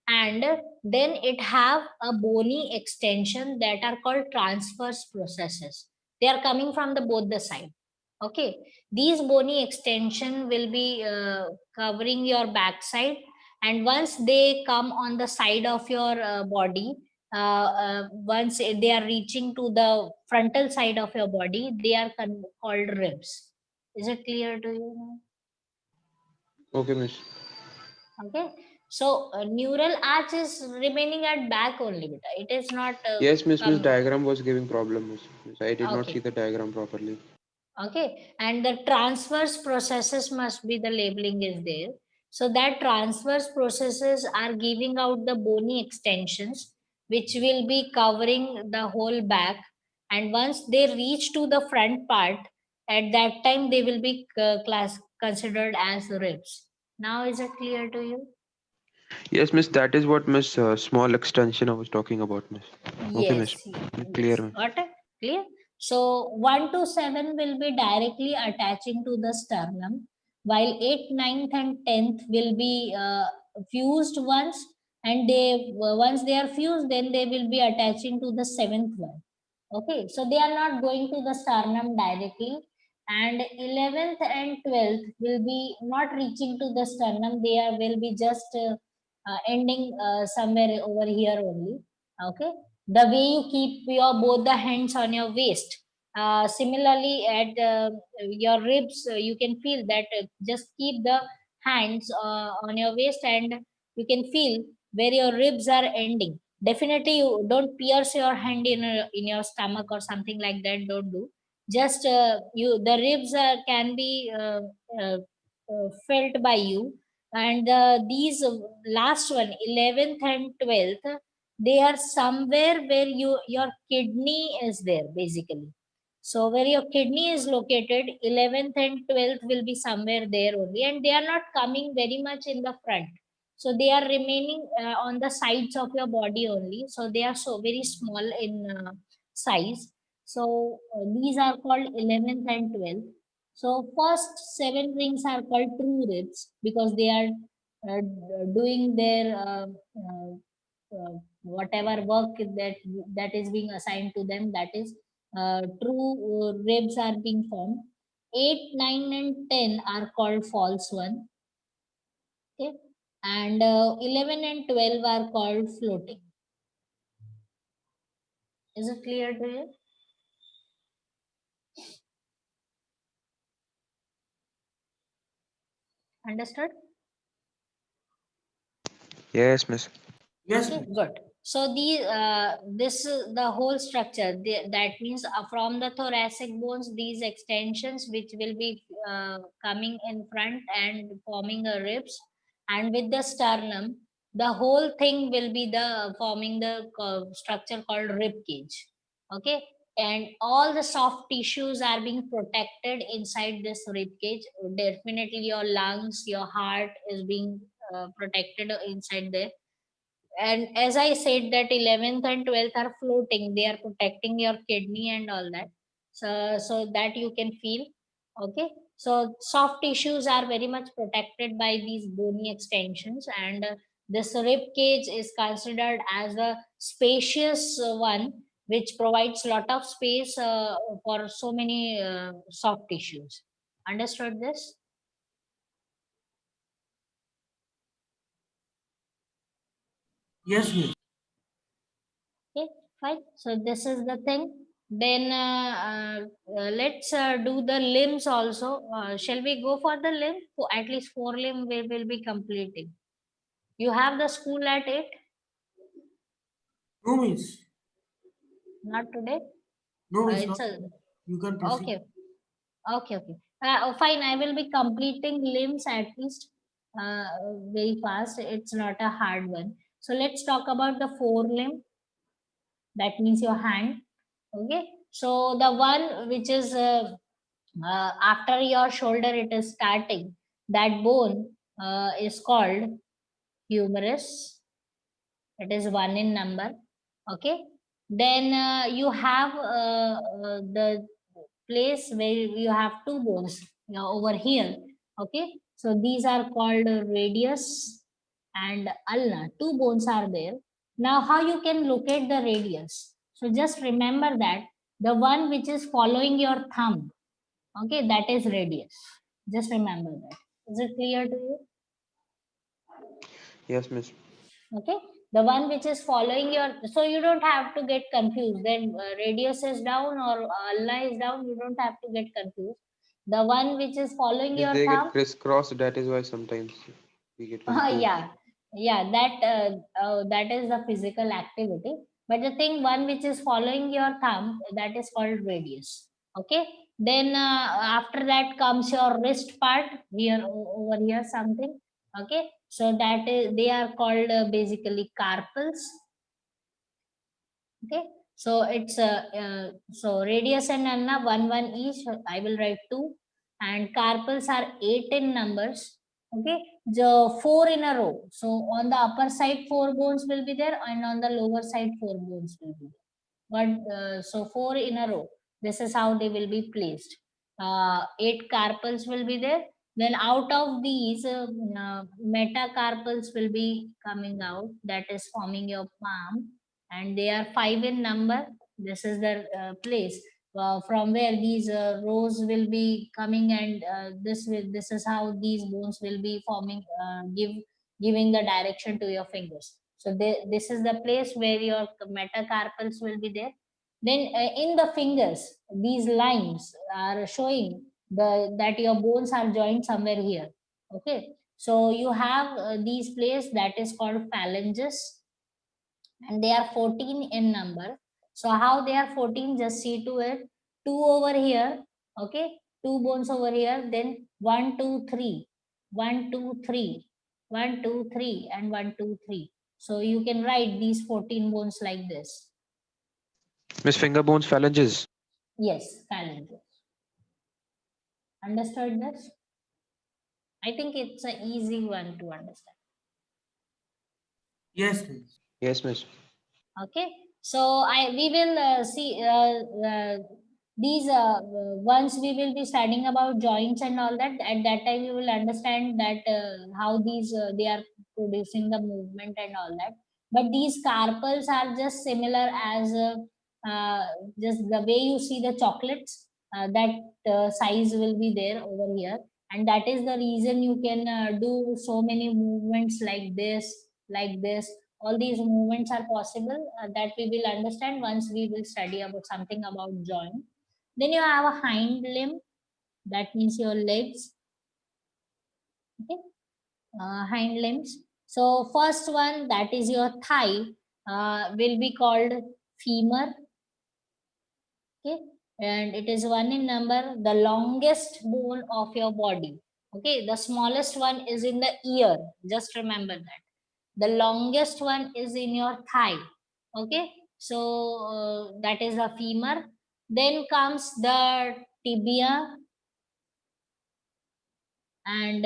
And then it have a bony extension that are called transverse processes. They are coming from the both the side, okay. These bony extension will be covering your backside, and once they come on the side of your body, once they are reaching to the frontal side of your body, they are called ribs. Is it clear to you now? Okay, miss. Okay. So neural arch is remaining at back only, beta. It is not Yes, miss, come. diagram was giving problem, miss. I did not see Okay. the diagram properly. Okay, and the transverse processes must be the labeling is there. So that transverse processes are giving out the bony extensions which will be covering the whole back, and once they reach to the front part, at that time they will be class considered as ribs. Now is it clear to you? Yes, miss, that is what miss small extension I was talking about, miss. Okay, miss. Yes, Clear, yes. miss. Got it? Clear? So 1 to 7 will be directly attaching to the sternum, while 8th, ninth, and 10th will be fused once, and they once they are fused, then they will be attaching to the seventh one. Okay, so they are not going to the sternum directly, and 11th and 12th will be not reaching to the sternum. They are will be just ending somewhere over here only. Okay, the way you keep your both the hands on your waist, similarly at your ribs, you can feel that just keep the hands on your waist, and you can feel where your ribs are ending. Definitely you don't pierce your hand in your stomach or something like that, don't do. Just you the ribs can be felt by you, and these last one, 11th and 12th, they are somewhere where your kidney is there basically. So where your kidney is located, 11th and 12th will be somewhere there only, and they are not coming very much in the front. So they are remaining on the sides of your body only, so they are so very small in size. So these are called 11th and 12th. So first seven rings are called true ribs because they are doing their whatever work that is being assigned to them. That is true ribs are being formed. 8, 9, and 10 are called false one. Okay, and 11 and 12 are called floating. Is it clear to you? Understood? Yes, miss. Yes, Okay, miss. good. So this the whole structure. That means from the thoracic bones, these extensions which will be coming in front and forming a ribs, and with the sternum, the whole thing will be the forming the structure called rib cage. Okay, and all the soft tissues are being protected inside this rib cage. Definitely, your lungs, your heart is being protected inside there. And as I said that 11th and 12th are floating, they are protecting your kidney and all that. So that you can feel. Okay, so soft tissues are very much protected by these bony extensions, and this rib cage is considered as a spacious one, which provides lot of space for so many soft tissues. Understood this? Yes, miss. Okay, fine. So this is the thing. Then let's do the limbs also. Shall we go for the limb? For at least 4 limb we will be completing. You have the school at 8? No, miss. Not today? No, miss. It's Not. a You can proceed. okay. Okay. Fine. I will be completing limbs at least uh, very fast. It's not a hard one. So let's talk about the 4 limb. That means your hand. Okay. So the one which is after your shoulder, it is starting. That bone is called humerus. It is 1 in number. Okay. Then you have the place where you have 2 bones over here. Okay. So these are called radius and ulna. 2 bones are there. Now, how you can locate the radius? So just remember that the one which is following your thumb, okay, that is radius. Just remember that. Is it clear to you? Yes, miss. Okay, the one which is following your, so you don't have to get confused. Then radius is down or ulna is down, you don't have to get confused. The one which is following Miss, your they get thumb, crisscrossed. That is why sometimes we get confused. yeah, that is the physical activity. But the thing, one which is following your thumb, that is called radius. Okay. Then after that comes your wrist part here, over here something. Okay. So that is, they are called basically carpals. Okay. So it's so radius and ulna one each. I will write 2, and carpals are 8 in numbers. Okay, the 4 in a row. So on the upper side 4 bones will be there, and on the lower side 4 bones will be there. But so 4 in a row. This is how they will be placed. 8 carpals will be there. Then out of these, metacarpals will be coming out. That is forming your palm, and they are 5 in number. This is the place from where these rows will be coming, and this is how these bones will be forming, giving the direction to your fingers. So this is the place where your metacarpals will be there. Then in the fingers, these lines are showing the that your bones are joined somewhere here. Okay, so you have these place that is called phalanges, and they are 14 in number. So how they are 14, just see to it. 2 over here, okay, 2 bones over here, then 1, 2, 3, 1, 2, 3, 1, 2, 3, and 1, 2, 3. So you can write these 14 bones like this. Miss, finger bones, phalanges. Yes, phalanges. Understood this? I think it's an easy one to understand. Yes, miss. Yes, miss. Okay, so I we will see these once we will be studying about joints and all that. At that time you will understand that how these they are producing the movement and all that. But these carpals are just similar as uh, just the way you see the chocolates, that size will be there over here, and that is the reason you can do so many movements like this. All these movements are possible, that we will understand once we will study about something about joint. Then you have a hind limb, that means your legs. Okay, hind limbs. So first one, that is your thigh, will be called femur. Okay, and it is 1 in number, the longest bone of your body. Okay, the smallest one is in the ear. Just remember that the longest one is in your thigh. Okay, so that is the femur. Then comes the tibia and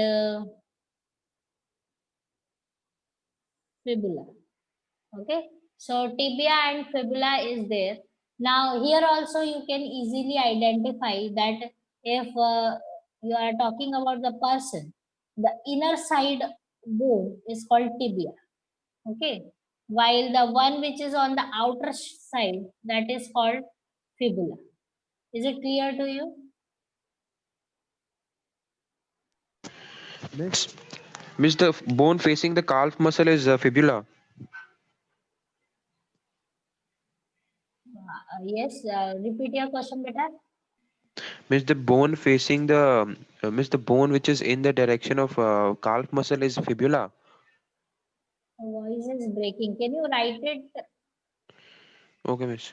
fibula. Okay, so tibia and fibula is there. Now here also you can easily identify that if you are talking about the person, the inner side bone is called tibia. Okay, while the one which is on the outer side, that is called fibula. Is it clear to you? Miss, Miss, the bone facing the calf muscle is fibula. Yes, repeat your question, beta. Miss, the bone facing the Miss, the bone which is in the direction of calf muscle is fibula. Voice is breaking. Can you write it? Okay, Miss.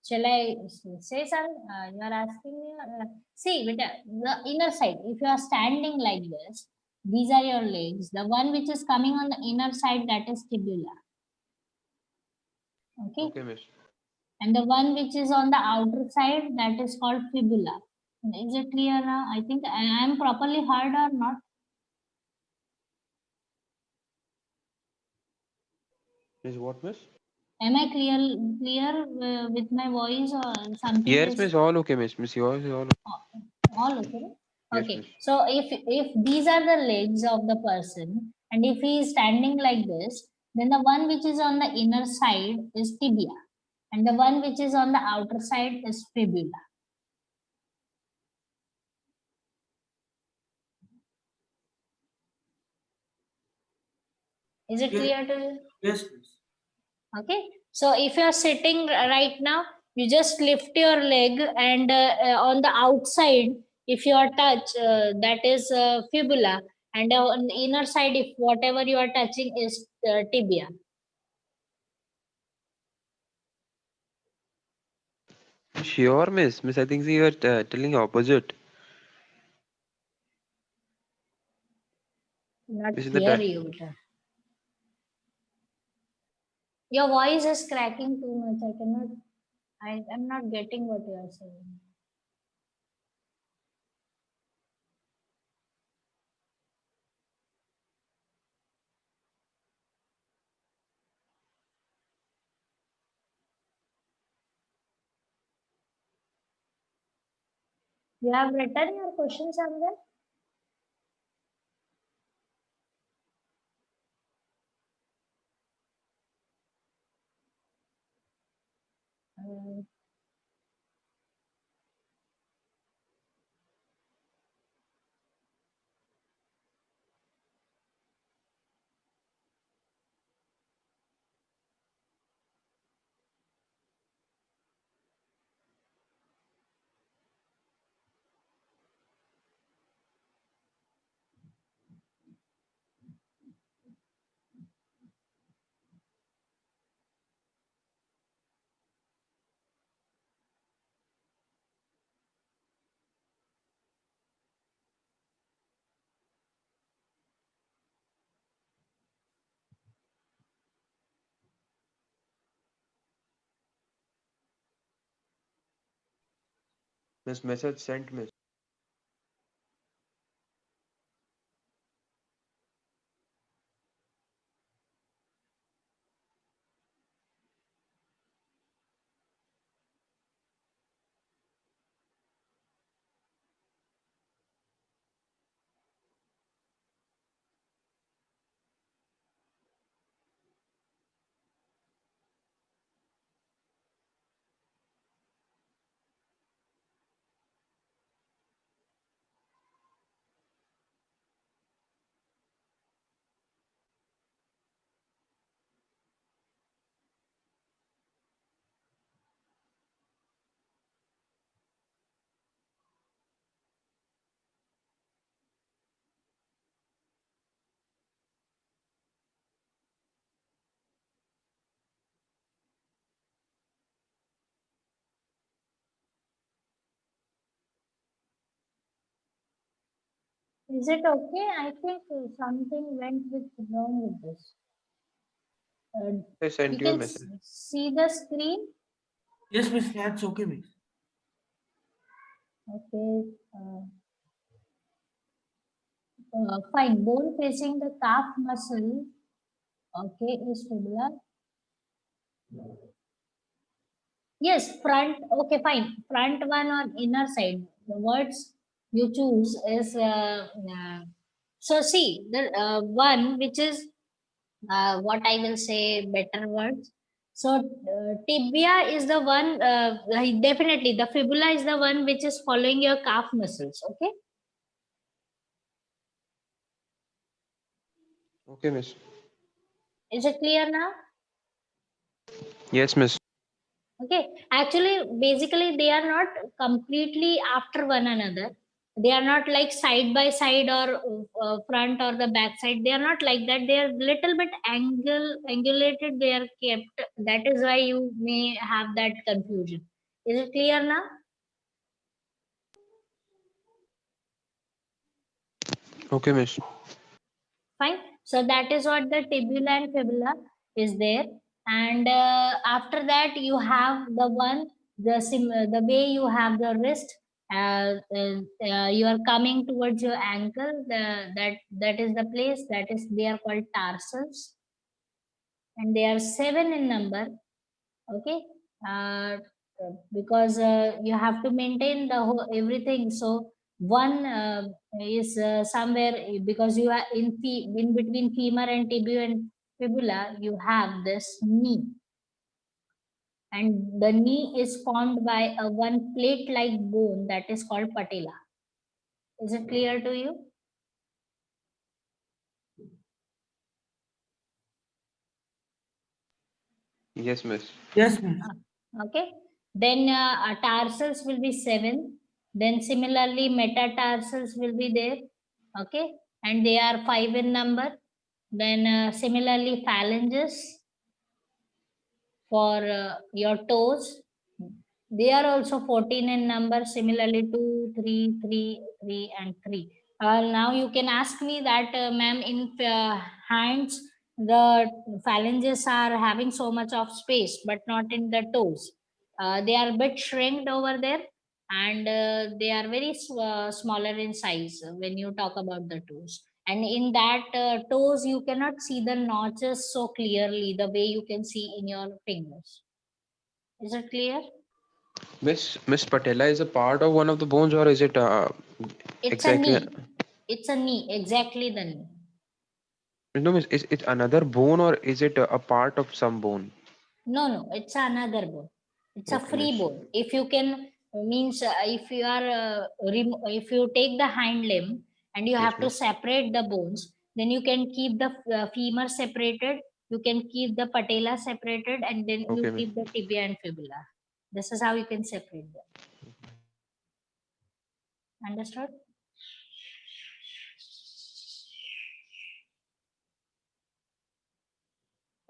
Shall I say some? You are asking me. See, beta, the inner side. If you are standing like this, these are your legs. The one which is coming on the inner side, that is tibula. Okay. Okay, Miss. And the one which is on the outer side, that is called fibula. Is it clear now? I think I am properly heard or not? Miss, what, Miss? Am I clear with my voice or something Yes, is Miss. All okay, Miss. Miss, yours is all. all okay? Yes, Okay. Miss. So if these are the legs of the person, and if he is standing like this, then the one which is on the inner side is tibia, and the one which is on the outer side is fibula. Is it Yes, clear to you? yes, miss. Okay. So if you are sitting right now, you just lift your leg, and on the outside, if you are touch, that is fibula, and on the inner side, if whatever you are touching is tibia. Sure, Miss. Miss, I think you are telling opposite. Not Miss, in the hear back. you. Beta. Your voice is cracking too much. I cannot. I am not getting what you are saying. You have written your question somewhere. Uh, Miss, message sent, Miss. Is it okay? I think something went wrong with this. I You sent you a can message. see the screen. Yes, miss. That's okay, miss. Okay. Fine. Bone facing the calf muscle. Okay, is fibula. Yes, front. Okay, fine. Front one or inner side. The words you choose is so see the one which is what I will say better words. So tibia is the one definitely the fibula is the one which is following your calf muscles. Okay, Okay, miss. is it clear now? Yes, miss. Okay, actually, basically, they are not completely after one another. They are not like side by side or front or the back side. They are not like that. They are little bit angulated. They are kept. That is why you may have that confusion. Is it clear now? Okay, miss. Fine. So that is what the tibula and fibula is there. And after that, you have the one, the way you have the wrist. You are coming towards your ankle. That is the place that is they are called tarsals, and they are seven in number. Okay, uh, because you have to maintain the whole everything. So one is somewhere because you are in between femur and tibia and fibula you have this knee, and the knee is formed by a one plate like bone that is called patella. Is it clear to you? Yes, miss. Yes, miss. Okay, then tarsals will be seven, then similarly metatarsals will be there. Okay, and they are five in number. Then similarly phalanges for your toes, they are also 14 in number, similarly 2, 3, 3, 3, and 3. Now you can ask me that ma'am, in hands the phalanges are having so much of space but not in the toes. They are a bit shrinked over there, and they are very smaller in size when you talk about the toes. And in that toes you cannot see the notches so clearly the way you can see in your fingers. Is it clear? Miss Patella is a part of one of the bones, or is it It's a exactly? knee. It's a knee, exactly the knee. No, miss. Is it another bone, or is it a part of some bone? No, no, it's another bone. It's a Okay, free miss. bone. If you can, means if you are, if you take the hind limb and you Yes, have to miss. separate the bones, then you can keep the femur separated, you can keep the patella separated, and then you Okay, miss. keep the tibia and fibula. This is how you can separate them. Understood?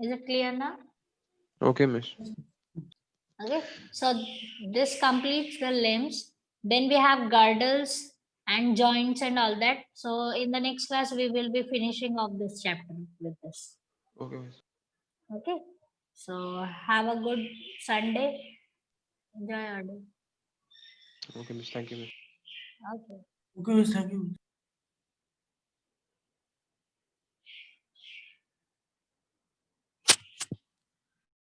Is it clear now? Okay, miss. Okay, so this completes the limbs. Then we have girdles and joints and all that. So in the next class, we will be finishing off this chapter with this. Okay, miss. Okay, so have a good Sunday. Enjoy your day. Okay, miss. Thank you, miss. Okay. Okay, miss. Thank you.